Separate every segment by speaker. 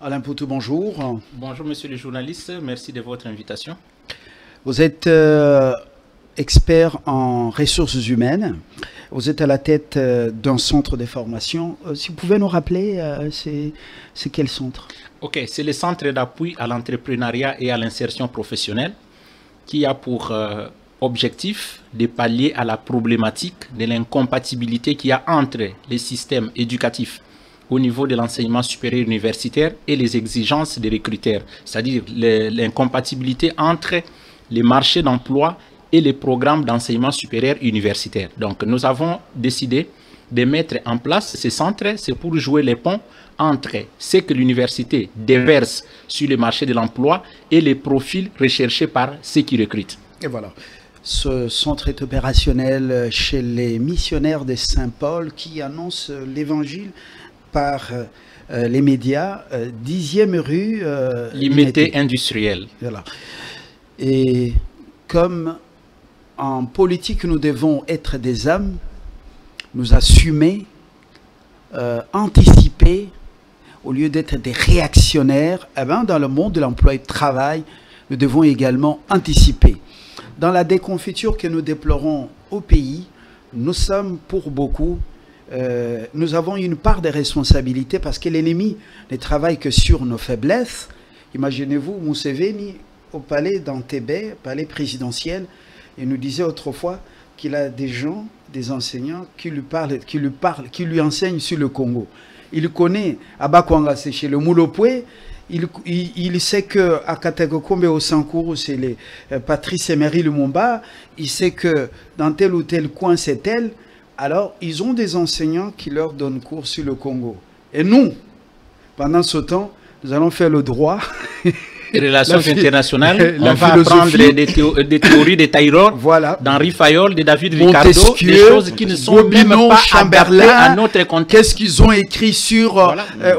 Speaker 1: Alain Poutou, bonjour.
Speaker 2: Bonjour monsieur le journaliste, merci de votre invitation.
Speaker 1: Vous êtes expert en ressources humaines. Vous êtes à la tête d'un centre de formation. Si vous pouvez nous rappeler, c'est quel centre?
Speaker 2: Ok, c'est le centre d'appui à l'entrepreneuriat et à l'insertion professionnelle qui a pour objectif de pallier à la problématique de l'incompatibilité qu'il y a entre les systèmes éducatifs au niveau de l'enseignement supérieur universitaire et les exigences des recruteurs, c'est-à-dire l'incompatibilité entre les marchés d'emploi et les programmes d'enseignement supérieur universitaire. Donc nous avons décidé de mettre en place ces centres, c'est pour jouer les ponts entre ce que l'université déverse sur le marché de l'emploi et les profils recherchés par ceux qui recrutent.
Speaker 1: Et voilà. Ce centre est opérationnel chez les missionnaires de Saint-Paul qui annoncent l'évangile par les médias, 10e rue
Speaker 2: Limité industrielle.
Speaker 1: Voilà. Et comme en politique nous devons être des hommes, nous assumer, anticiper, au lieu d'être des réactionnaires, eh bien, dans le monde de l'emploi et du travail, nous devons également anticiper. Dans la déconfiture que nous déplorons au pays, nous sommes pour beaucoup, nous avons une part de responsabilité parce que l'ennemi ne travaille que sur nos faiblesses. Imaginez-vous, Museveni, au palais d'Entebbe, palais présidentiel, il nous disait autrefois qu'il a des gens, des enseignants qui lui enseignent sur le Congo. Il connaît Abakwanga, c'est chez le Moulopoué. Il sait que à Katagokombe au Sankourou, c'est les Patrice Emery Lumumba. Il sait que dans tel ou tel coin, c'est tel. Alors, ils ont des enseignants qui leur donnent cours sur le Congo. Et nous, pendant ce temps, nous allons faire le droit.
Speaker 2: Les relations internationales, on va apprendre des théories de Taylor,
Speaker 1: voilà,
Speaker 2: d'Henri Fayol, de David Ricardo, des choses qui ne sont même pas adaptées à notre contexte.
Speaker 1: Qu'est-ce qu'ils ont écrit sur...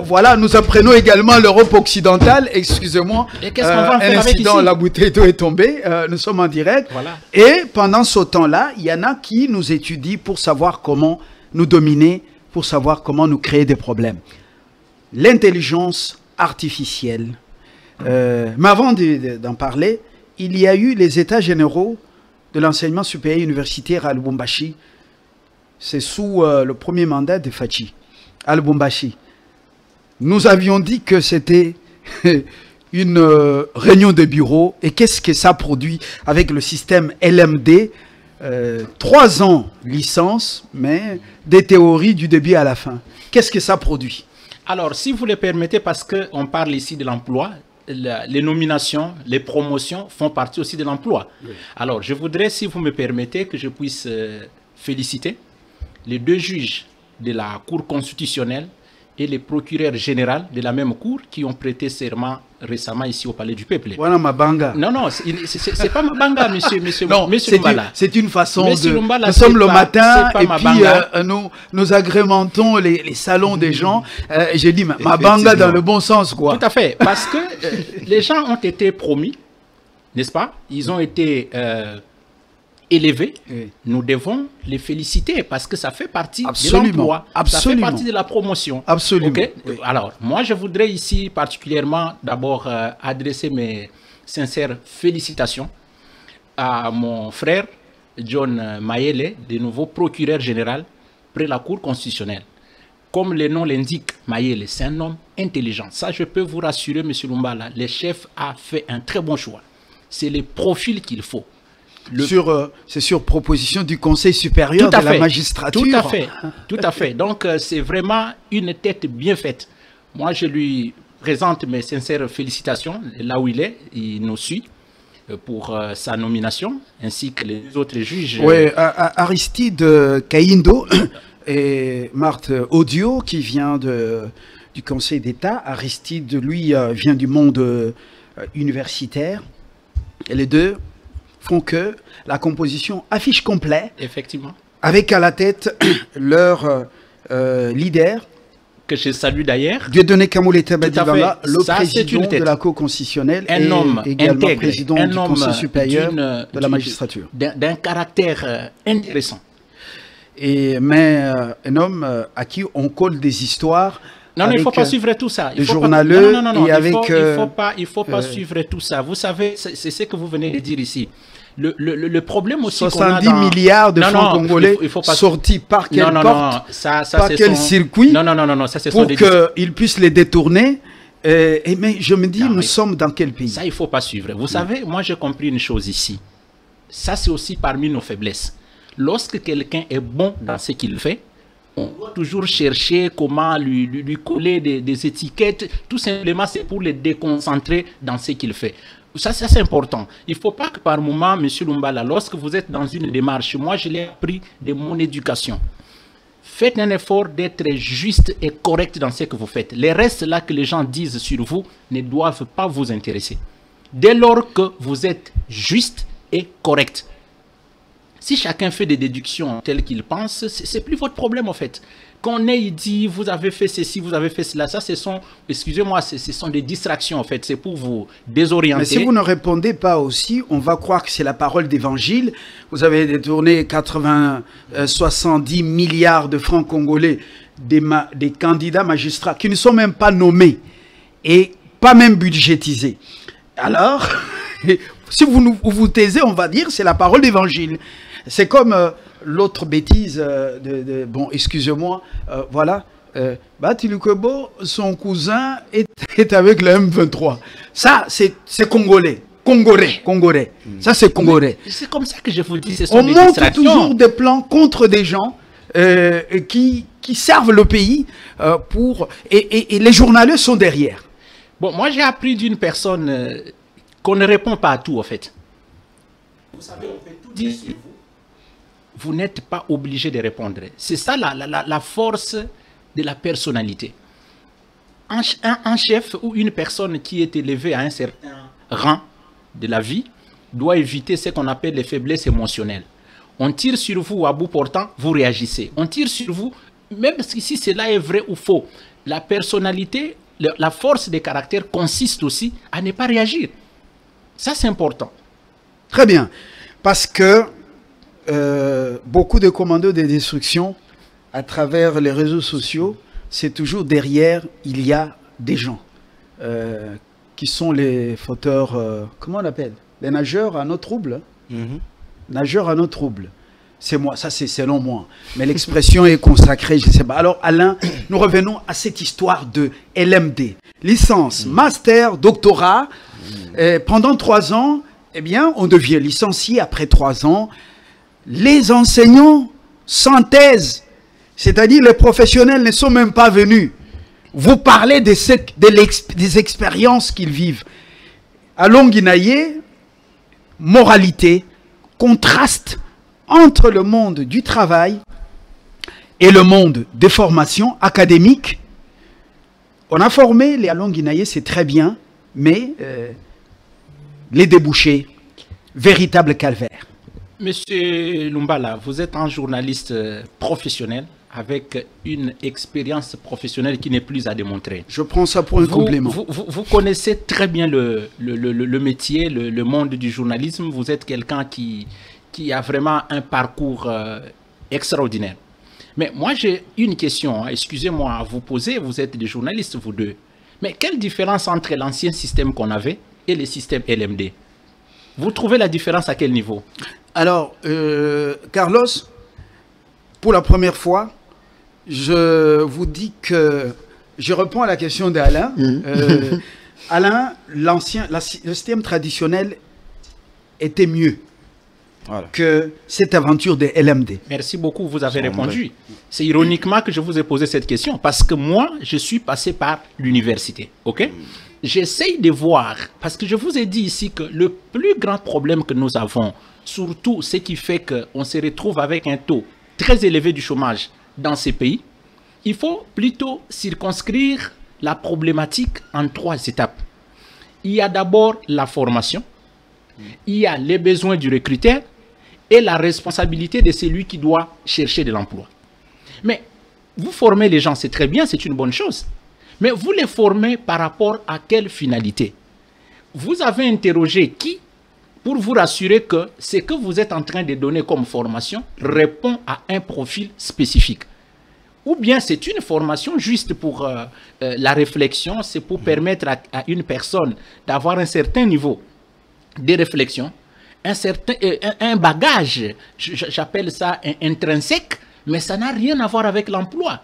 Speaker 1: voilà, nous apprenons également l'Europe occidentale, excusez-moi,
Speaker 2: et qu'est-ce qu'on va faire avec ici?
Speaker 1: La bouteille d'eau est tombée, nous sommes en direct,
Speaker 2: voilà.
Speaker 1: Et pendant ce temps-là, il y en a qui nous étudient pour savoir comment nous dominer, pour savoir comment nous créer des problèmes. L'intelligence artificielle. Mais avant d'en parler, il y a eu les états généraux de l'enseignement supérieur universitaire à Lubumbashi. C'est sous le premier mandat de Fachi, à Lubumbashi. Nous avions dit que c'était une réunion de bureau. Et qu'est-ce que ça produit avec le système LMD? 3 ans licence, mais des théories du début à la fin. Qu'est-ce que ça produit?
Speaker 2: Alors, si vous le permettez, parce qu'on parle ici de l'emploi, les nominations, les promotions font partie aussi de l'emploi. Oui. Alors, je voudrais, si vous me permettez, que je puisse féliciter les 2 juges de la Cour constitutionnelle et les procureurs généraux de la même Cour qui ont prêté serment récemment ici au Palais du Peuple.
Speaker 1: Voilà Mabanga.
Speaker 2: Non, non, c'est pas Mabanga, monsieur Lumbala.
Speaker 1: C'est une façon
Speaker 2: monsieur
Speaker 1: de...
Speaker 2: Lumbala,
Speaker 1: nous sommes le matin et
Speaker 2: Mabanga.
Speaker 1: Puis nous agrémentons les salons des gens. J'ai dit Mabanga dans le bon sens, quoi.
Speaker 2: Tout à fait, parce que les gens ont été promis, n'est-ce pas? Ils ont été élevés. Oui. Nous devons les féliciter parce que ça fait partie de l'emploi, ça fait partie de la promotion.
Speaker 1: Absolument.
Speaker 2: Okay? Oui. Alors, moi, je voudrais ici particulièrement d'abord adresser mes sincères félicitations à mon frère John Mayele, de nouveau procureur général près la Cour constitutionnelle. Comme le nom l'indique, Mayele, c'est un homme intelligent. Ça, je peux vous rassurer, M. Lumbala, le chef a fait un très bon choix. C'est le profil qu'il faut.
Speaker 1: C'est sur proposition du Conseil supérieur de la magistrature.
Speaker 2: Tout à fait, tout à fait. Donc, c'est vraiment une tête bien faite. Moi, je lui présente mes sincères félicitations. Là où il nous suit pour sa nomination, ainsi que les autres juges.
Speaker 1: Oui, Aristide Kaindo et Marthe Audio, qui vient du Conseil d'État. Aristide, lui, vient du monde universitaire. Et les deux font que la composition affiche complet.
Speaker 2: Effectivement.
Speaker 1: Avec à la tête leur leader.
Speaker 2: Que je salue d'ailleurs.
Speaker 1: Dieudonné Kamoleta Badibanga, le président de la Cour constitutionnelle.
Speaker 2: Un homme
Speaker 1: également
Speaker 2: intègre,
Speaker 1: président du Conseil supérieur de la magistrature.
Speaker 2: D'un caractère intéressant.
Speaker 1: Mais un homme à qui on colle des histoires
Speaker 2: Non, il ne faut pas suivre tout ça.
Speaker 1: Les journaleux et avec...
Speaker 2: Il faut pas suivre tout ça. Vous savez, c'est ce que vous venez de dire ici. Le problème aussi
Speaker 1: 70 milliards de francs congolais sortis par quelle porte, par quel circuit, pour qu'ils puissent les détourner. Mais je me dis, nous sommes dans quel pays?
Speaker 2: Ça, il ne faut pas suivre. Vous savez, moi, j'ai compris une chose ici. Ça, c'est aussi parmi nos faiblesses. Lorsque quelqu'un est bon dans ce qu'il fait, on doit toujours chercher comment lui coller des étiquettes. Tout simplement, c'est pour le déconcentrer dans ce qu'il fait. Ça, c'est important. Il ne faut pas que par moment, M. Lumbala, lorsque vous êtes dans une démarche, moi, je l'ai appris de mon éducation. Faites un effort d'être juste et correct dans ce que vous faites. Les restes là que les gens disent sur vous ne doivent pas vous intéresser. Dès lors que vous êtes juste et correct. Si chacun fait des déductions telles qu'il pense, c'est plus votre problème en fait. Qu'on ait dit, vous avez fait ceci, vous avez fait cela, ça ce sont, excusez-moi, ce sont des distractions en fait, c'est pour vous désorienter.
Speaker 1: Mais si vous ne répondez pas aussi, on va croire que c'est la parole d'évangile. Vous avez détourné 70 milliards de francs congolais des candidats magistrats qui ne sont même pas nommés et pas même budgétisés. Alors, si vous taisez, on va dire c'est la parole d'évangile. C'est comme l'autre bêtise bon, excusez-moi, voilà, Batilukwebo, son cousin est avec le M23. Ça, c'est congolais. Congolais. Ça, c'est congolais.
Speaker 2: C'est comme ça que je vous dis, ce sont
Speaker 1: on
Speaker 2: des
Speaker 1: monte
Speaker 2: distractions.
Speaker 1: toujours des plans contre des gens qui servent le pays pour... Et les journalistes sont derrière.
Speaker 2: Bon, moi, j'ai appris d'une personne qu'on ne répond pas à tout, en fait. Vous savez, on peut tout dire sur vous. Vous n'êtes pas obligé de répondre. C'est ça la force de la personnalité. Un chef ou une personne qui est élevée à un certain rang de la vie doit éviter ce qu'on appelle les faiblesses émotionnelles. On tire sur vous à bout portant, vous réagissez. On tire sur vous, même si cela est vrai ou faux. La personnalité, la force des caractères consiste aussi à ne pas réagir. Ça, c'est important.
Speaker 1: Très bien. Parce que beaucoup de commandos de destruction à travers les réseaux sociaux, c'est toujours derrière, il y a des gens qui sont les fauteurs, comment on appelle? Les nageurs à nos troubles. Nageurs à nos troubles. C'est moi, ça c'est selon moi. Mais l'expression est consacrée, je ne sais pas. Alors Alain, nous revenons à cette histoire de LMD. Licence, master, doctorat. Pendant 3 ans, eh bien, on devient licencié après 3 ans. Les enseignants sans thèse, c'est-à-dire les professionnels ne sont même pas venus. Vous parlez des expériences qu'ils vivent. À Longuinaye, moralité, contraste entre le monde du travail et le monde des formations académiques. On a formé les Longuinaye, c'est très bien, mais les débouchés, véritable calvaire.
Speaker 2: Monsieur Lumbala, vous êtes un journaliste professionnel avec une expérience professionnelle qui n'est plus à démontrer.
Speaker 1: Je prends ça pour un complément.
Speaker 2: Vous connaissez très bien le métier, le monde du journalisme. Vous êtes quelqu'un qui a vraiment un parcours extraordinaire. Mais moi, j'ai une question, excusez-moi à vous poser, vous êtes des journalistes, vous deux. Mais quelle différence entre l'ancien système qu'on avait et le système LMD? Vous trouvez la différence à quel niveau?
Speaker 1: Alors, Carlos, pour la première fois, je vous dis que je réponds à la question d'Alain. Alain, le système traditionnel était mieux que cette aventure des LMD.
Speaker 2: Merci beaucoup, vous avez répondu. C'est ironiquement que je vous ai posé cette question, parce que moi, je suis passé par l'université, ok? J'essaye de voir, parce que je vous ai dit ici que le plus grand problème que nous avons, surtout ce qui fait qu'on se retrouve avec un taux très élevé du chômage dans ces pays, il faut plutôt circonscrire la problématique en 3 étapes. Il y a d'abord la formation, il y a les besoins du recruteur et la responsabilité de celui qui doit chercher de l'emploi. Mais vous formez les gens, c'est très bien, c'est une bonne chose. Mais vous les formez par rapport à quelle finalité? Vous avez interrogé qui pour vous rassurer que ce que vous êtes en train de donner comme formation répond à un profil spécifique. ou bien c'est une formation juste pour la réflexion, c'est pour permettre à une personne d'avoir un certain niveau de réflexion, un bagage, j'appelle ça intrinsèque, mais ça n'a rien à voir avec l'emploi.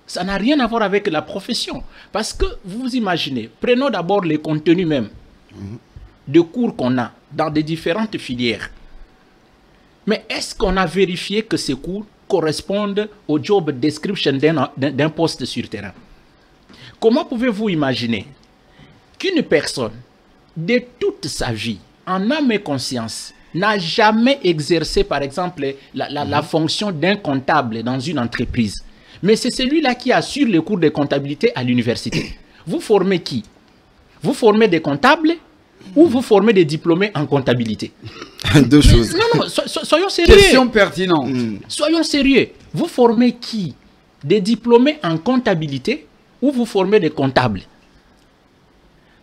Speaker 2: Ça n'a rien à voir avec la profession. Parce que vous imaginez, prenons d'abord les contenus même de cours qu'on a dans des différentes filières. Mais est-ce qu'on a vérifié que ces cours correspondent au job description d'un poste sur terrain? Comment pouvez-vous imaginer qu'une personne, de toute sa vie, en âme et conscience, n'a jamais exercé, par exemple, la fonction d'un comptable dans une entreprise? Mais c'est celui-là qui assure les cours de comptabilité à l'université. Vous formez qui? Vous formez des comptables ou vous formez des diplômés en comptabilité?
Speaker 3: Deux choses.
Speaker 2: Non, soyons sérieux.
Speaker 1: Question pertinente.
Speaker 2: Soyons sérieux. Vous formez qui? Des diplômés en comptabilité ou vous formez des comptables?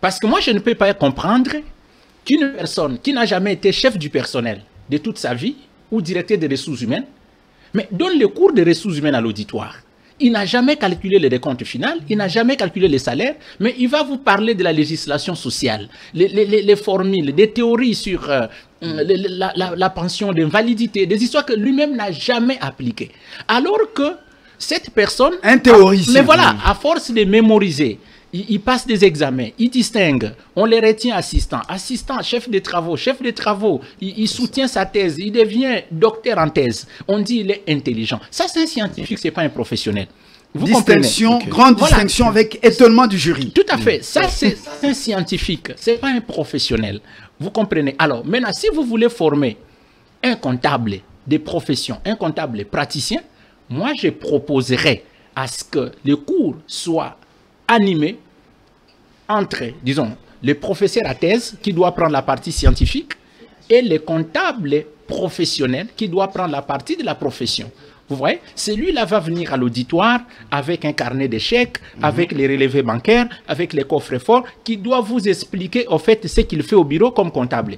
Speaker 2: Parce que moi, je ne peux pas comprendre qu'une personne qui n'a jamais été chef du personnel de toute sa vie ou directeur des ressources humaines, mais donne les cours de ressources humaines à l'auditoire. Il n'a jamais calculé les décomptes finaux, il n'a jamais calculé les salaires, mais il va vous parler de la législation sociale, les formules, des théories sur la pension d'invalidité, des histoires que lui-même n'a jamais appliquées. Alors que cette personne,
Speaker 1: un théoricien,
Speaker 2: mais voilà, à force de mémoriser, il passe des examens, il distingue, on les retient assistant, chef de travaux, il soutient sa thèse, il devient docteur en thèse. On dit il est intelligent. Ça, c'est un scientifique, ce n'est pas un professionnel. Vous
Speaker 1: distinction,
Speaker 2: comprenez?
Speaker 1: grande distinction avec étonnement du jury.
Speaker 2: Tout à fait. Ça, c'est un scientifique, ce n'est pas un professionnel. Vous comprenez? Alors, maintenant, si vous voulez former un comptable de profession, un comptable praticien, moi, je proposerais à ce que les cours soient animé entre, disons, le professeur à thèse qui doit prendre la partie scientifique et le comptable professionnel qui doit prendre la partie de la profession. Vous voyez, celui-là va venir à l'auditoire avec un carnet d'échecs, avec les relevés bancaires, avec les coffres forts, qui doit vous expliquer au fait ce qu'il fait au bureau comme comptable.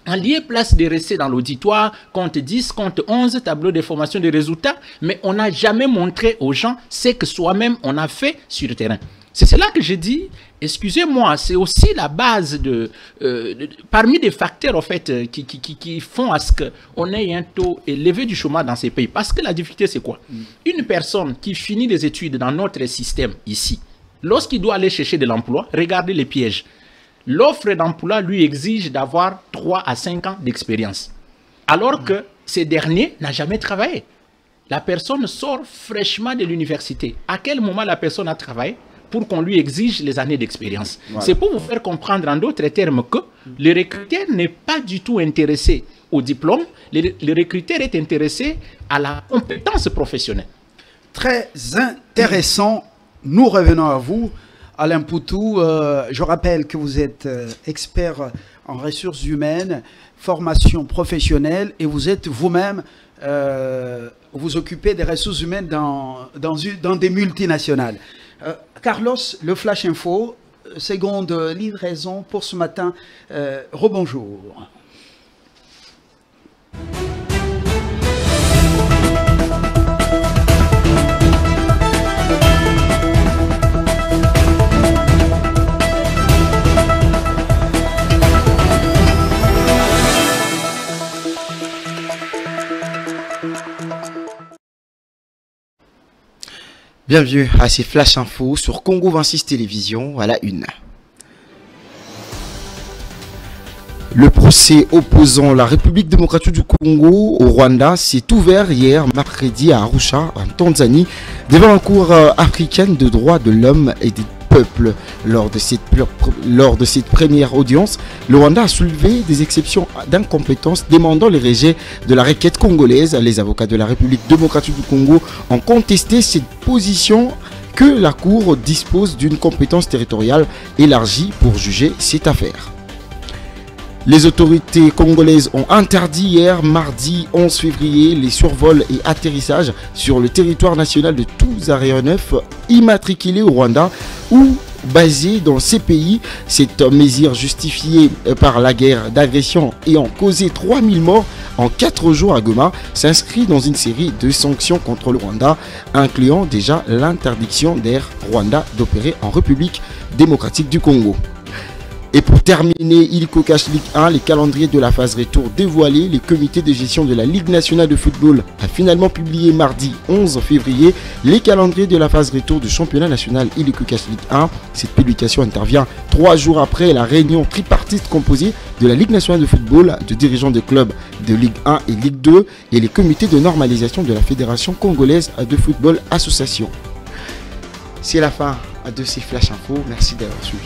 Speaker 2: En lieu place de rester dans l'auditoire, compte 10, compte 11, tableau de formation des résultats, mais on n'a jamais montré aux gens ce que soi-même on a fait sur le terrain. C'est cela que je dis, excusez-moi, c'est aussi la base parmi des facteurs en fait, qui font à ce qu'on ait un taux élevé du chômage dans ces pays. Parce que la difficulté, c'est quoi? Une personne qui finit des études dans notre système ici, lorsqu'il doit aller chercher de l'emploi, regardez les pièges. L'offre d'emploi lui exige d'avoir 3 à 5 ans d'expérience. Alors que ces derniers n'ont jamais travaillé. La personne sort fraîchement de l'université. À quel moment la personne a travaillé pour qu'on lui exige les années d'expérience? Voilà. C'est pour vous faire comprendre en d'autres termes que le recruteur n'est pas du tout intéressé au diplôme. Le recruteur est intéressé à la compétence professionnelle.
Speaker 1: Très intéressant. Nous revenons à vous. Alain Poutou, je rappelle que vous êtes expert en ressources humaines, formation professionnelle, et vous êtes vous-même, vous occupez des ressources humaines dans des multinationales. Carlos, le Flash Info, seconde livraison pour ce matin. Rebonjour.
Speaker 3: Bienvenue à ces Flash Info sur Congo 26 Télévision à la une. Le procès opposant la République démocratique du Congo au Rwanda s'est ouvert hier mercredi à Arusha, en Tanzanie, devant la Cour africaine de droits de l'homme et des peuples. Lors de cette première audience, le Rwanda a soulevé des exceptions d'incompétence demandant le rejet de la requête congolaise. Les avocats de la République démocratique du Congo ont contesté cette position que la Cour dispose d'une compétence territoriale élargie pour juger cette affaire. Les autorités congolaises ont interdit hier, mardi 11 février, les survols et atterrissages sur le territoire national de tous aéronefs immatriculés au Rwanda ou basés dans ces pays. Cette mesure justifiée par la guerre d'agression ayant causé 3000 morts en 4 jours à Goma s'inscrit dans une série de sanctions contre le Rwanda, incluant déjà l'interdiction d'Air Rwanda d'opérer en République démocratique du Congo. Et pour terminer, Illico Cash Ligue 1, les calendriers de la phase retour dévoilés. Le comité de gestion de la Ligue nationale de football a finalement publié mardi 11 février les calendriers de la phase retour du championnat national Illico Cash Ligue 1. Cette publication intervient 3 jours après la réunion tripartite composée de la Ligue nationale de football, de dirigeants de clubs de Ligue 1 et Ligue 2 et les comités de normalisation de la Fédération congolaise de football association. C'est la fin de ces Flash Info. Merci d'avoir suivi.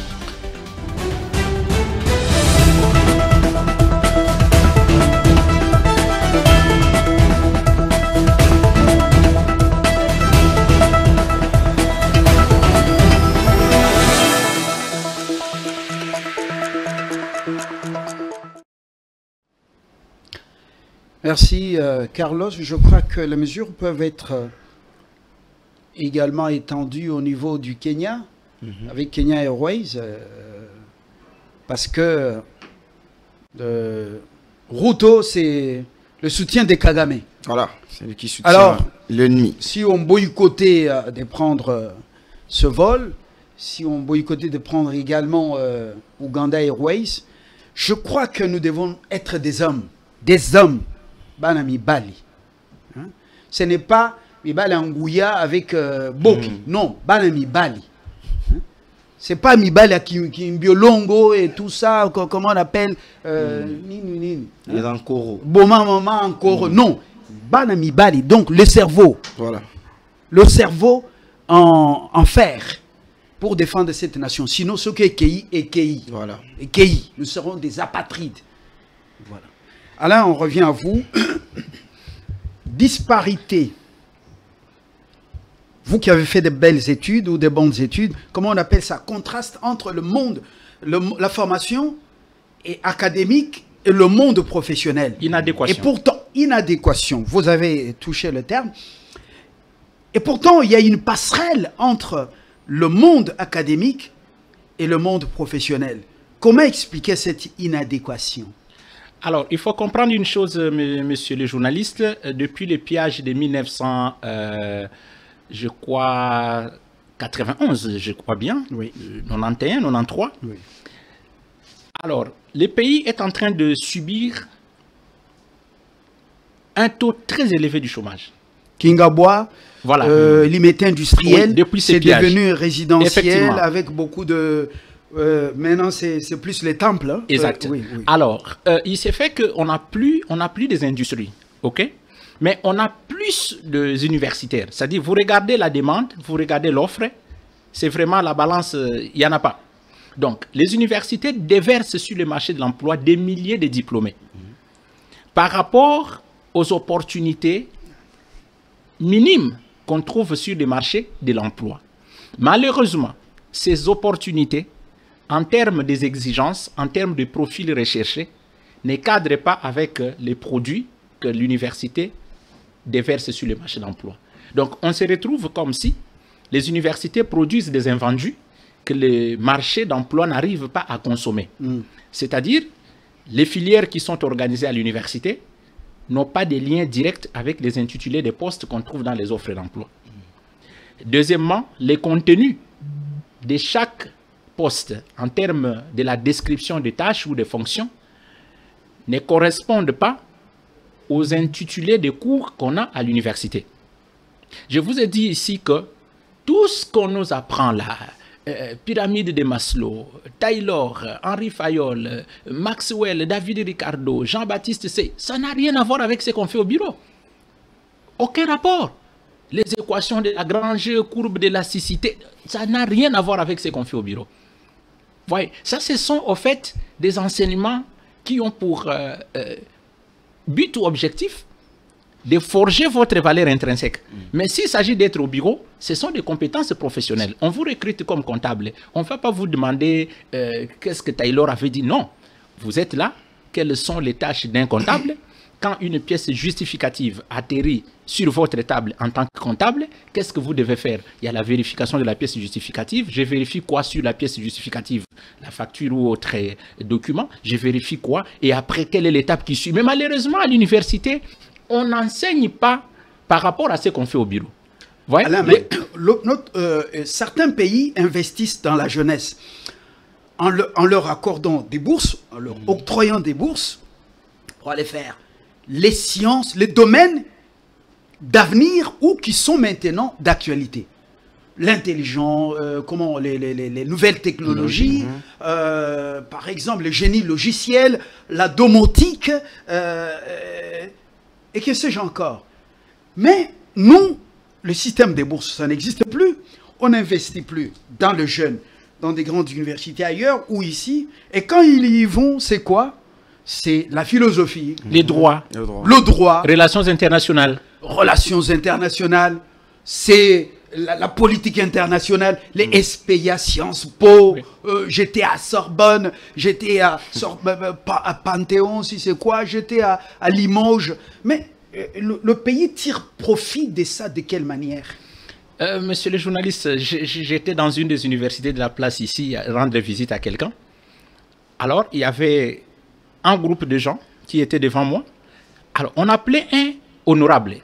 Speaker 1: Merci Carlos. Je crois que les mesures peuvent être également étendues au niveau du Kenya, avec Kenya Airways, parce que Ruto, c'est le soutien des Kagame.
Speaker 3: Voilà, c'est lui qui soutient l'ennemi.
Speaker 1: Si on boycottait de prendre ce vol, si on boycottait de prendre également Uganda Airways, je crois que nous devons être des hommes. Banami Bali. Hein? Ce n'est pas Mibali Angouya avec Boki. Non, Banami Bali. Hein? C'est pas Mibali qui Mbiolongo et tout ça, comment on appelle Nini.
Speaker 3: Les Ankoro.
Speaker 1: Boma Mama Ankoro. Non, Banami Bali. Donc le cerveau.
Speaker 3: Voilà.
Speaker 1: Le cerveau en fer pour défendre cette nation. Sinon, ce qui est Kei est Kei.
Speaker 3: Voilà.
Speaker 1: Et Kei, nous serons des apatrides. Voilà. Alors, on revient à vous. Disparité. Vous qui avez fait de belles études ou de bonnes études, comment on appelle ça? Contraste entre le monde, la formation académique et le monde professionnel.
Speaker 2: Inadéquation.
Speaker 1: Et pourtant, inadéquation. Vous avez touché le terme. Et pourtant, il y a une passerelle entre le monde académique et le monde professionnel. Comment expliquer cette inadéquation?
Speaker 2: Alors, il faut comprendre une chose, monsieur le journaliste. Depuis le pillage de 1900, je crois, 91, je crois bien,
Speaker 1: oui.
Speaker 2: 91, 93. Oui. Alors, le pays est en train de subir un taux très élevé du chômage.
Speaker 1: Kingabois,
Speaker 2: voilà.
Speaker 1: Limité industriel,
Speaker 2: oui, depuis
Speaker 1: c'est devenu résidentiel avec beaucoup de... maintenant, c'est plus les temples. Hein.
Speaker 2: Exact.
Speaker 1: Oui.
Speaker 2: Alors, il s'est fait qu'on n'a plus des industries, ok? Mais on a plus de universitaires. C'est-à-dire, vous regardez la demande, vous regardez l'offre, c'est vraiment la balance, il n'y en a pas. Donc, les universités déversent sur le marché de l'emploi des milliers de diplômés. Par rapport aux opportunités minimes qu'on trouve sur le marché de l'emploi. Malheureusement, ces opportunités, en termes des exigences, en termes de profils recherchés, ne cadrent pas avec les produits que l'université déverse sur le marché d'emploi. Donc, on se retrouve comme si les universités produisent des invendus que le marché d'emploi n'arrive pas à consommer. C'est-à-dire, les filières qui sont organisées à l'université n'ont pas de lien direct avec les intitulés des postes qu'on trouve dans les offres d'emploi. Deuxièmement, les contenus de chaque poste en termes de la description des tâches ou des fonctions ne correspondent pas aux intitulés des cours qu'on a à l'université. Je vous ai dit ici que tout ce qu'on nous apprend là, pyramide de Maslow, Taylor, Henri Fayol, Maxwell, David Ricardo, Jean-Baptiste Say, ça n'a rien à voir avec ce qu'on fait au bureau. Aucun rapport. Les équations de Lagrange, courbe d'élasticité, ça n'a rien à voir avec ce qu'on fait au bureau. Voyez, ça, ce sont au fait des enseignements qui ont pour but ou objectif de forger votre valeur intrinsèque. Mais s'il s'agit d'être au bureau, ce sont des compétences professionnelles. On vous recrute comme comptable. On ne va pas vous demander qu'est-ce que Taylor avait dit. Non. Vous êtes là. Quelles sont les tâches d'un comptable? quand une pièce justificative atterrit sur votre table en tant que comptable, qu'est-ce que vous devez faire? Il y a la vérification de la pièce justificative. Je vérifie quoi sur la pièce justificative? La facture ou autre document. Je vérifie quoi? Et après, quelle est l'étape qui suit? Mais malheureusement, à l'université, on n'enseigne pas par rapport à ce qu'on fait au bureau. Voyez?
Speaker 1: Alain, mais certains pays investissent dans la jeunesse en leur accordant des bourses, en leur octroyant des bourses pour aller faire les sciences, les domaines d'avenir ou qui sont maintenant d'actualité. L'intelligence, les nouvelles technologies, par exemple le génie logiciel, la domotique, et que sais-je encore. Mais nous, le système des bourses, ça n'existe plus. On n'investit plus dans le jeune, dans des grandes universités ailleurs ou ici. Et quand ils y vont, c'est quoi? C'est la philosophie.
Speaker 2: Les droits.
Speaker 1: Le droit.
Speaker 2: Relations internationales.
Speaker 1: Relations internationales. C'est la politique internationale. Les SPIA, Sciences Po. Oui. J'étais à Sorbonne. J'étais à Panthéon, si c'est quoi. J'étais à Limoges. Mais le pays tire profit de ça de quelle manière?
Speaker 2: Monsieur le journaliste, j'étais dans une des universités de la place ici, à rendre visite à quelqu'un. Alors, il y avait un groupe de gens qui étaient devant moi. Alors, on appelait un honorable.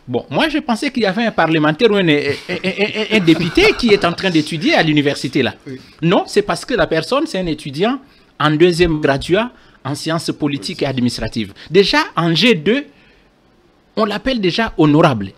Speaker 2: Bon, moi, je pensais qu'il y avait un parlementaire ou un député qui est en train d'étudier à l'université là. Oui. Non, c'est parce que la personne, c'est un étudiant en deuxième graduat en sciences politiques et administratives. Déjà, en G2, on l'appelle déjà honorable.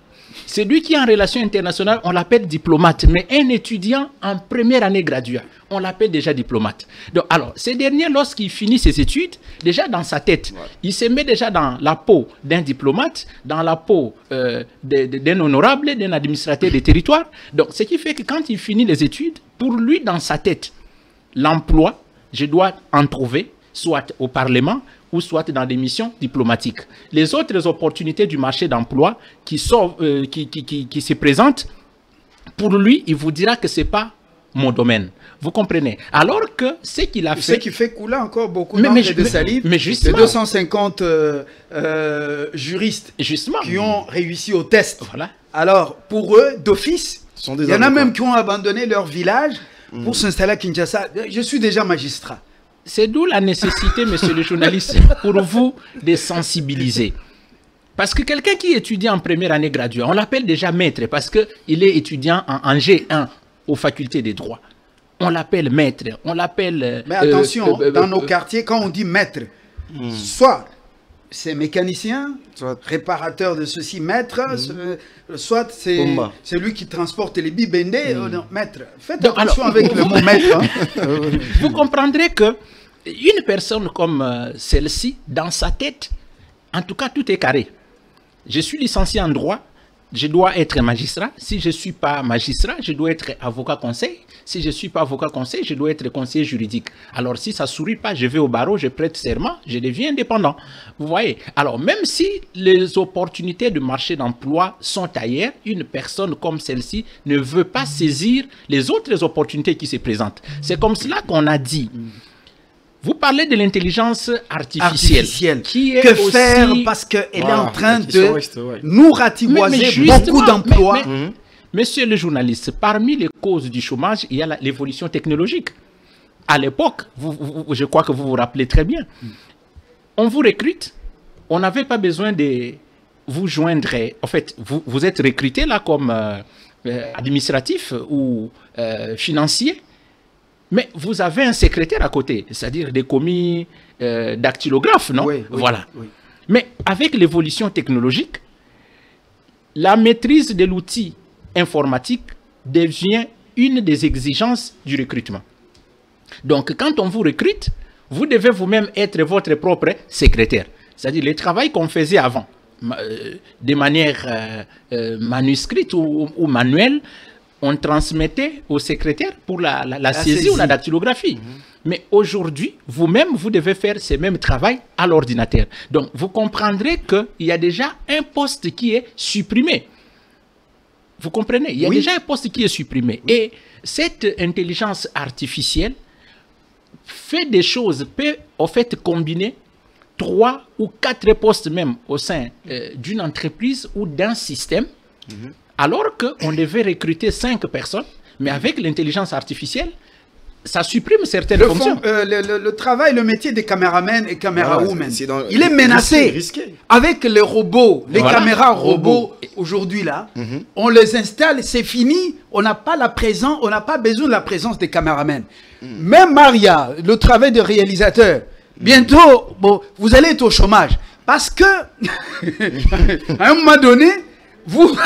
Speaker 2: Celui qui est en relations internationales, on l'appelle diplomate. Mais un étudiant en première année graduat, on l'appelle déjà diplomate. Donc, alors, ces derniers, lorsqu'il finit ses études, déjà dans sa tête, il se met déjà dans la peau d'un diplomate, dans la peau d'un honorable, d'un administrateur des territoires. Donc, ce qui fait que quand il finit les études, pour lui, dans sa tête, l'emploi, je dois en trouver, soit au Parlement, ou soit dans des missions diplomatiques. Les autres opportunités du marché d'emploi qui se présentent, pour lui, il vous dira que ce n'est pas mon domaine. Vous comprenez? Alors que ce qu'il a fait...
Speaker 1: Ce qui fait couler encore beaucoup d'encre et de salive, c'est 250 juristes qui ont réussi au test. Voilà. Alors, pour eux, d'office, il y en a même qui ont abandonné leur village pour s'installer à Kinshasa. Je suis déjà magistrat.
Speaker 2: C'est d'où la nécessité, monsieur le journaliste, pour vous de sensibiliser. Parce que quelqu'un qui étudie en première année graduée, on l'appelle déjà maître parce qu'il est étudiant en G1 aux facultés des droits. On l'appelle maître, on l'appelle...
Speaker 1: Mais attention, dans nos quartiers, quand on dit maître, soit c'est mécanicien, soit réparateur de ceci, maître, soit c'est lui qui transporte les bibendés, maître. Faites attention avec le mot maître. Hein.
Speaker 2: Vous comprendrez que une personne comme celle-ci, dans sa tête, en tout cas, tout est carré. Je suis licencié en droit, je dois être magistrat. Si je ne suis pas magistrat, je dois être avocat conseil. Si je ne suis pas avocat conseil, je dois être conseiller juridique. Alors, si ça ne sourit pas, je vais au barreau, je prête serment, je deviens indépendant. Vous voyez? Alors, même si les opportunités de marché d'emploi sont ailleurs, une personne comme celle-ci ne veut pas saisir les autres opportunités qui se présentent. C'est comme cela qu'on a dit. Vous parlez de l'intelligence artificielle. Qui est
Speaker 1: que aussi... faire parce qu'elle est en train de nous ratiboiser beaucoup d'emplois.
Speaker 2: Monsieur le journaliste, parmi les causes du chômage, il y a l'évolution technologique. À l'époque, je crois que vous vous rappelez très bien, on vous recrute, on n'avait pas besoin de vous joindre. En fait, vous êtes recruté là comme administratif ou financier. Mais vous avez un secrétaire à côté, c'est-à-dire des commis dactylographes, non?
Speaker 1: Oui,
Speaker 2: voilà.
Speaker 1: Oui.
Speaker 2: Mais avec l'évolution technologique, la maîtrise de l'outil informatique devient une des exigences du recrutement. Donc, quand on vous recrute, vous devez vous-même être votre propre secrétaire. C'est-à-dire le travail qu'on faisait avant, de manière manuscrite ou manuelle, on transmettait au secrétaire pour la saisie ou la dactylographie. Mais aujourd'hui, vous-même, vous devez faire ce même travail à l'ordinateur. Donc, vous comprendrez qu'il y a déjà un poste qui est supprimé. Vous comprenez? Il y a déjà un poste qui est supprimé. Et cette intelligence artificielle fait des choses, peut en fait combiner 3 ou 4 postes même au sein d'une entreprise ou d'un système, alors qu'on devait recruter 5 personnes, mais avec l'intelligence artificielle, ça supprime certaines fonctions.
Speaker 1: Le travail, le métier des caméramens et camérawomen, il est
Speaker 3: menacé.
Speaker 1: menacé. Avec les robots, les caméras robots, aujourd'hui là, on les installe, c'est fini, on n'a pas la présence, on n'a pas besoin de la présence des caméramens. Même Maria, le travail de réalisateur, bientôt, bon, vous allez être au chômage. Parce que, à un moment donné, vous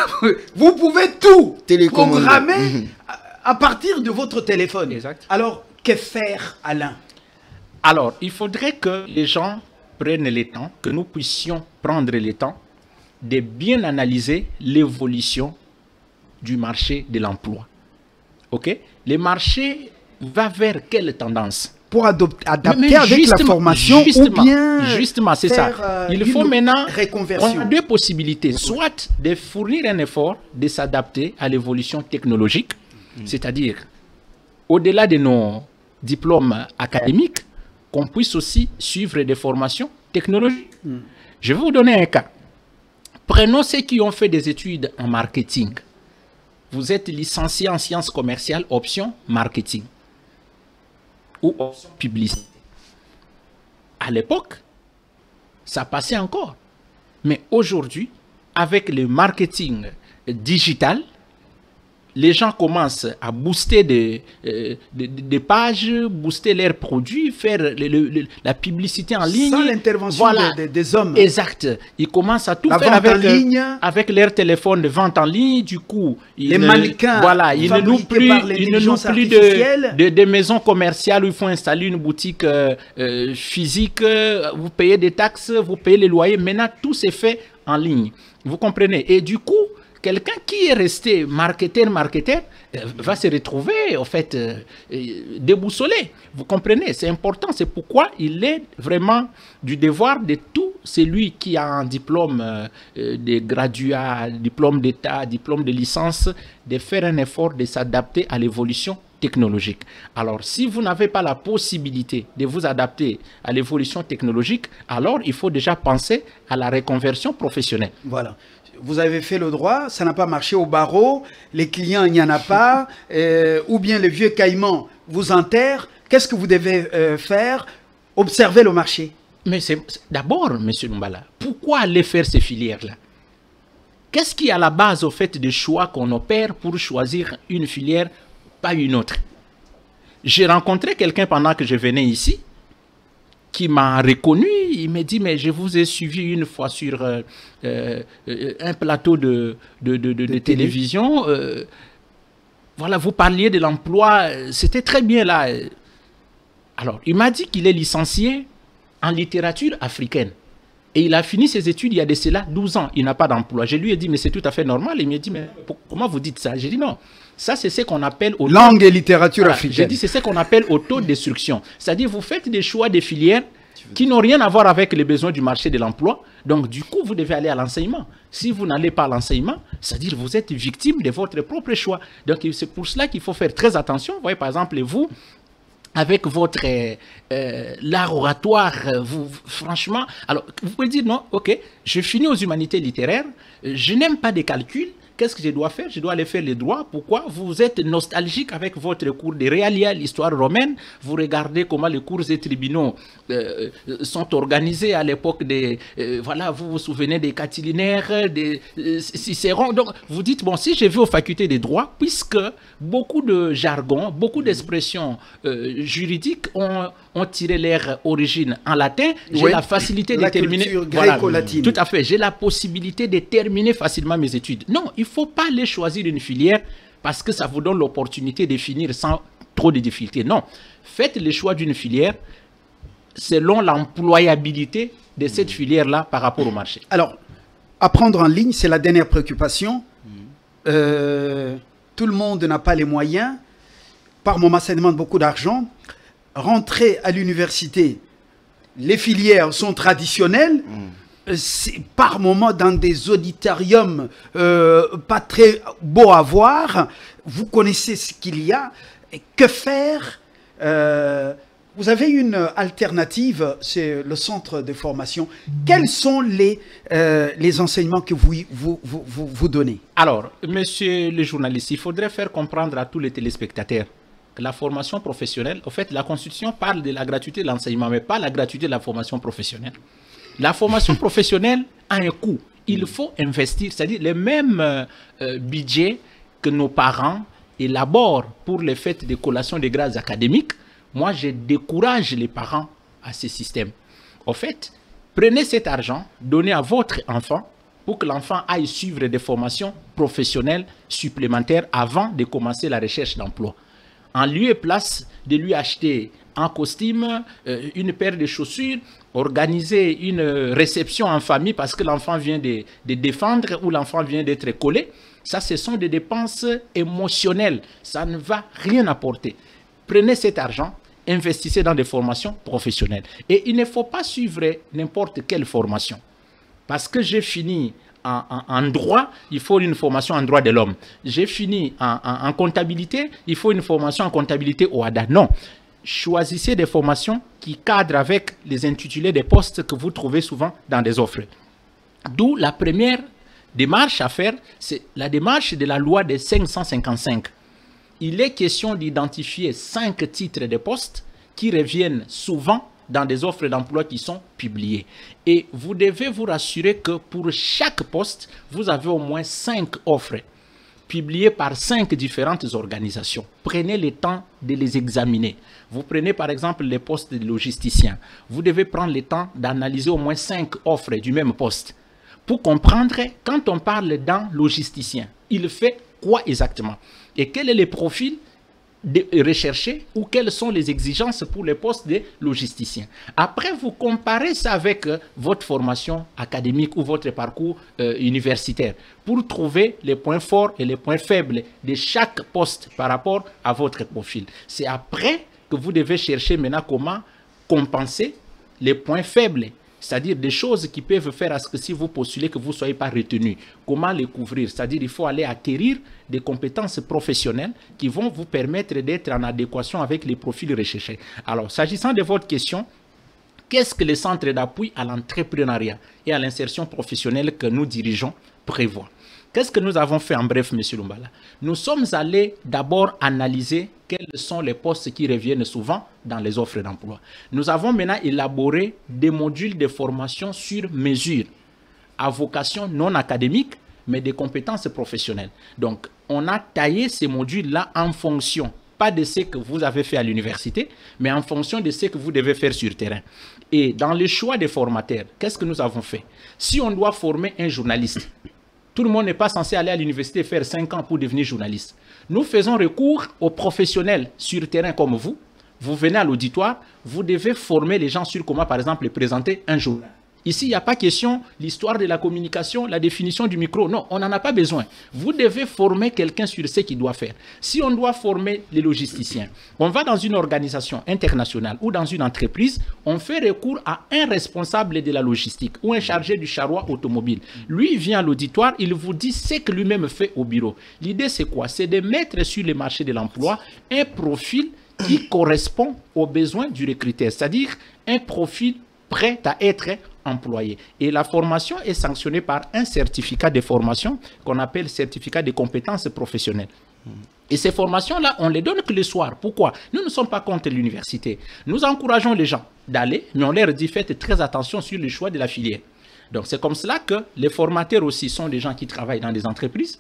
Speaker 1: pouvez tout programmer à partir de votre téléphone.
Speaker 2: Exact.
Speaker 1: Alors, que faire, Alain?
Speaker 2: Alors, il faudrait que les gens prennent le temps, que nous puissions prendre le temps de bien analyser l'évolution du marché de l'emploi. OK? Le marché va vers quelle tendance?
Speaker 1: Pour adapter avec la formation ou bien
Speaker 2: justement, c'est ça. Il faut maintenant,
Speaker 1: reconversion.
Speaker 2: on a deux possibilités. Soit de fournir un effort, de s'adapter à l'évolution technologique, c'est-à-dire, au-delà de nos diplômes académiques, qu'on puisse aussi suivre des formations technologiques. Je vais vous donner un cas. Prenons ceux qui ont fait des études en marketing. Vous êtes licencié en sciences commerciales, option marketing ou option publicité. À l'époque, ça passait encore. Mais aujourd'hui, avec le marketing digital, les gens commencent à booster des pages, booster leurs produits, faire la publicité en ligne.
Speaker 1: Sans l'intervention des hommes.
Speaker 2: Exact. Ils commencent à tout faire avec leur téléphone de vente en ligne. Du coup,
Speaker 1: les mannequins,
Speaker 2: voilà, ils ne louent plus de maisons commerciales où il faut installer une boutique physique. Vous payez des taxes, vous payez les loyers. Maintenant, tout s'est fait en ligne. Vous comprenez? Et du coup, quelqu'un qui est resté marketeur va se retrouver, en fait, déboussolé. Vous comprenez? C'est important. C'est pourquoi il est vraiment du devoir de tout celui qui a un diplôme de graduat, diplôme d'état, diplôme de licence, de faire un effort de s'adapter à l'évolution technologique. Alors, si vous n'avez pas la possibilité de vous adapter à l'évolution technologique, alors il faut déjà penser à la reconversion professionnelle.
Speaker 1: Voilà. Vous avez fait le droit, ça n'a pas marché au barreau, les clients, il n'y en a pas, ou bien le vieux caïman vous enterre. Qu'est-ce que vous devez faire? Observer le marché. Mais c'est
Speaker 2: d'abord, M. Numbala, pourquoi aller faire ces filières-là? Qu'est-ce qui est à la base au fait des choix qu'on opère pour choisir une filière, pas une autre? J'ai rencontré quelqu'un pendant que je venais ici, qui m'a reconnu, il m'a dit, mais je vous ai suivi une fois sur un plateau de télévision. Voilà, vous parliez de l'emploi, c'était très bien là. Alors, il m'a dit qu'il est licencié en littérature africaine. Et il a fini ses études il y a de cela 12 ans. Il n'a pas d'emploi. Je lui ai dit, mais c'est tout à fait normal. Il m'a dit, mais comment vous dites ça? J'ai dit, non. Ça, c'est ce qu'on appelle...
Speaker 1: Langue et littérature africaine.
Speaker 2: J'ai dit, c'est ce qu'on appelle autodestruction. C'est-à-dire, vous faites des choix de filières qui n'ont rien à voir avec les besoins du marché de l'emploi. Donc, du coup, vous devez aller à l'enseignement. Si vous n'allez pas à l'enseignement, c'est-à-dire vous êtes victime de votre propre choix. Donc, c'est pour cela qu'il faut faire très attention. Vous voyez, par exemple, vous... avec votre l'art oratoire, franchement, alors vous pouvez dire non, ok, je finis aux humanités littéraires, je n'aime pas des calculs, qu'est-ce que je dois faire? Je dois aller faire les droits. Pourquoi? Vous êtes nostalgique avec votre cours de Realia, l'histoire romaine, vous regardez comment les cours et tribunaux sont organisés à l'époque des... voilà, vous vous souvenez des Catilinaires, des Cicéron. Donc, vous dites, bon, si je vais aux facultés des droits, puisque beaucoup de jargon, beaucoup d'expressions juridiques ont tiré leur origine en latin, j'ai la facilité de terminer...
Speaker 1: Voilà,
Speaker 2: tout à fait, j'ai la possibilité de terminer facilement mes études. Non, il ne faut pas aller choisir une filière parce que ça vous donne l'opportunité de finir sans trop de difficultés. Non, faites le choix d'une filière selon l'employabilité de cette filière-là par rapport au marché.
Speaker 1: Alors, apprendre en ligne, c'est la dernière préoccupation. Tout le monde n'a pas les moyens. Par moment, ça demande beaucoup d'argent. Rentrer à l'université, les filières sont traditionnelles. Par moment, dans des auditoriums pas très beaux à voir. Vous connaissez ce qu'il y a. Et que faire Vous avez une alternative, c'est le centre de formation. Quels sont les enseignements que vous donnez?
Speaker 2: Alors, monsieur le journaliste, il faudrait faire comprendre à tous les téléspectateurs que la formation professionnelle, en fait, la Constitution parle de la gratuité de l'enseignement, mais pas la gratuité de la formation professionnelle. La formation professionnelle a un coût. Il faut investir, c'est-à-dire les mêmes budgets que nos parents élaborent pour les fêtes de collation des grades académiques. Moi, je décourage les parents à ce système. En fait, prenez cet argent, donnez à votre enfant pour que l'enfant aille suivre des formations professionnelles supplémentaires avant de commencer la recherche d'emploi. En lieu et place de lui acheter un costume, une paire de chaussures, organiser une réception en famille parce que l'enfant vient de défendre ou l'enfant vient d'être collé, ça, ce sont des dépenses émotionnelles. Ça ne va rien apporter. Prenez cet argent, investissez dans des formations professionnelles. Et il ne faut pas suivre n'importe quelle formation. Parce que j'ai fini en droit, il faut une formation en droit de l'homme. J'ai fini en comptabilité, il faut une formation en comptabilité au OHADA. Non. Choisissez des formations qui cadrent avec les intitulés des postes que vous trouvez souvent dans des offres. D'où la première démarche à faire, c'est la démarche de la loi des 555. Il est question d'identifier 5 titres de postes qui reviennent souvent dans des offres d'emploi qui sont publiées. Et vous devez vous rassurer que pour chaque poste, vous avez au moins 5 offres publiées par 5 différentes organisations. Prenez le temps de les examiner. Vous prenez par exemple les postes de logisticien. Vous devez prendre le temps d'analyser au moins 5 offres du même poste pour comprendre quand on parle d'un logisticien, il fait quoi exactement et quel est le profil recherché ou quelles sont les exigences pour les postes de logisticien. Après, vous comparez ça avec votre formation académique ou votre parcours universitaire pour trouver les points forts et les points faibles de chaque poste par rapport à votre profil. C'est après que vous devez chercher maintenant comment compenser les points faibles. C'est-à-dire des choses qui peuvent faire à ce que si vous postulez, que vous ne soyez pas retenu. Comment les couvrir? C'est-à-dire qu'il faut aller acquérir des compétences professionnelles qui vont vous permettre d'être en adéquation avec les profils recherchés. Alors, s'agissant de votre question, qu'est-ce que le centre d'appui à l'entrepreneuriat et à l'insertion professionnelle que nous dirigeons prévoit? Qu'est-ce que nous avons fait en bref, M. Lumbala? Nous sommes allés d'abord analyser quels sont les postes qui reviennent souvent dans les offres d'emploi. Nous avons maintenant élaboré des modules de formation sur mesure, à vocation non académique, mais des compétences professionnelles. Donc, on a taillé ces modules-là en fonction, pas de ce que vous avez fait à l'université, mais en fonction de ce que vous devez faire sur terrain. Et dans le choix des formateurs, qu'est-ce que nous avons fait? Si on doit former un journaliste, tout le monde n'est pas censé aller à l'université faire 5 ans pour devenir journaliste. Nous faisons recours aux professionnels sur terrain comme vous. Vous venez à l'auditoire, vous devez former les gens sur comment, par exemple, présenter un journal. Ici, il n'y a pas question l'histoire de la communication, la définition du micro. Non, on n'en a pas besoin. Vous devez former quelqu'un sur ce qu'il doit faire. Si on doit former les logisticiens, on va dans une organisation internationale ou dans une entreprise, on fait recours à un responsable de la logistique ou un chargé du charroi automobile. Lui, il vient à l'auditoire, il vous dit ce que lui-même fait au bureau. L'idée, c'est quoi? C'est de mettre sur le marché de l'emploi un profil qui correspond aux besoins du recruteur, c'est-à-dire un profil prêt à être employé. Et la formation est sanctionnée par un certificat de formation qu'on appelle certificat de compétences professionnelles. Et ces formations-là, on les donne que le soir. Pourquoi? Nous ne sommes pas contre l'université. Nous encourageons les gens d'aller, mais on leur dit faites très attention sur le choix de la filière. Donc c'est comme cela que les formateurs aussi sont des gens qui travaillent dans des entreprises,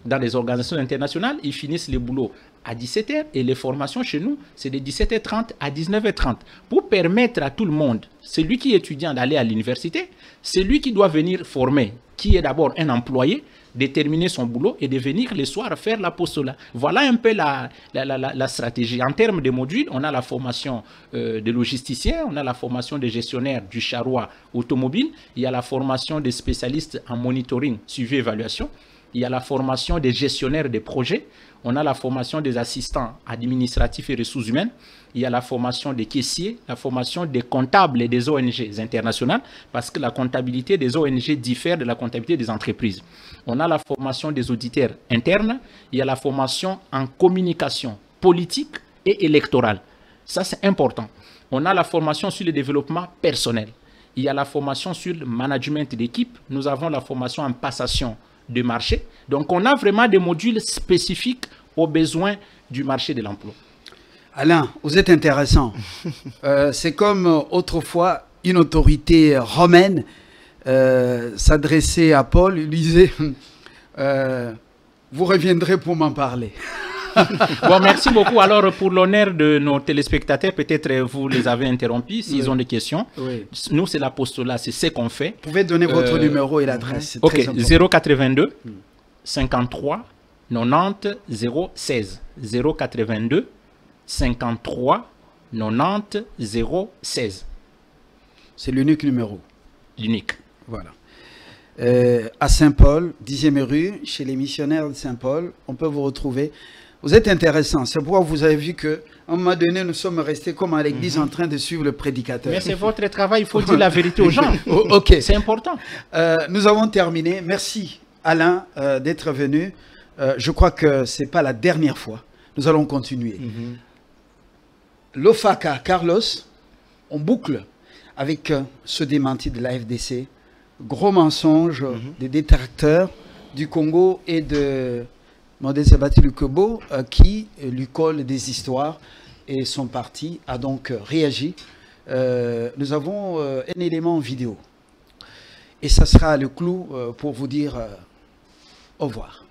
Speaker 2: dans des organisations internationales, ils finissent le boulot à 17h et les formations chez nous, c'est de 17h30 à 19h30 pour permettre à tout le monde, celui qui est étudiant d'aller à l'université, celui qui doit venir former, qui est d'abord un employé, de terminer son boulot et de venir le soir faire la postola. Voilà un peu la stratégie. En termes de modules, on a la formation de logisticiens, on a la formation des gestionnaires du charroi automobile, il y a la formation des spécialistes en monitoring, suivi et évaluation, il y a la formation des gestionnaires des projets, on a la formation des assistants administratifs et ressources humaines, il y a la formation des caissiers, la formation des comptables et des ONG internationales, parce que la comptabilité des ONG diffère de la comptabilité des entreprises. On a la formation des auditeurs internes, il y a la formation en communication politique et électorale. Ça, c'est important. On a la formation sur le développement personnel. Il y a la formation sur le management d'équipe. Nous avons la formation en passation de marché. Donc, on a vraiment des modules spécifiques aux besoins du marché de l'emploi.
Speaker 1: Alain, vous êtes intéressant. C'est comme autrefois, une autorité romaine s'adressait à Paul, il disait vous reviendrez pour m'en parler.
Speaker 2: Bon, merci beaucoup. Alors, pour l'honneur de nos téléspectateurs, peut-être vous les avez interrompus s'ils ont des questions.
Speaker 1: Oui.
Speaker 2: Nous, c'est l'apostolat, c'est ce qu'on fait.
Speaker 1: Vous pouvez donner votre numéro et l'adresse.
Speaker 2: Ok, 082 53 90 016. 082 53 90 016.
Speaker 1: C'est l'unique numéro.
Speaker 2: L'unique.
Speaker 1: Voilà. À Saint-Paul, 10e rue, chez les missionnaires de Saint-Paul, on peut vous retrouver. Vous êtes intéressant. C'est pourquoi vous avez vu qu'à un moment donné, nous sommes restés comme à l'église en train de suivre le prédicateur.
Speaker 2: Mais c'est votre travail, il faut dire la vérité aux gens.
Speaker 1: Ok.
Speaker 2: C'est important.
Speaker 1: Nous avons terminé. Merci Alain d'être venu. Je crois que ce n'est pas la dernière fois. Nous allons continuer. L'OFACA, Carlos, on boucle avec ce démenti de la FDC. Gros mensonge des détracteurs du Congo et de Modeste Sabati Lukobo qui lui colle des histoires et son parti a donc réagi. Nous avons un élément vidéo et ça sera le clou pour vous dire au revoir.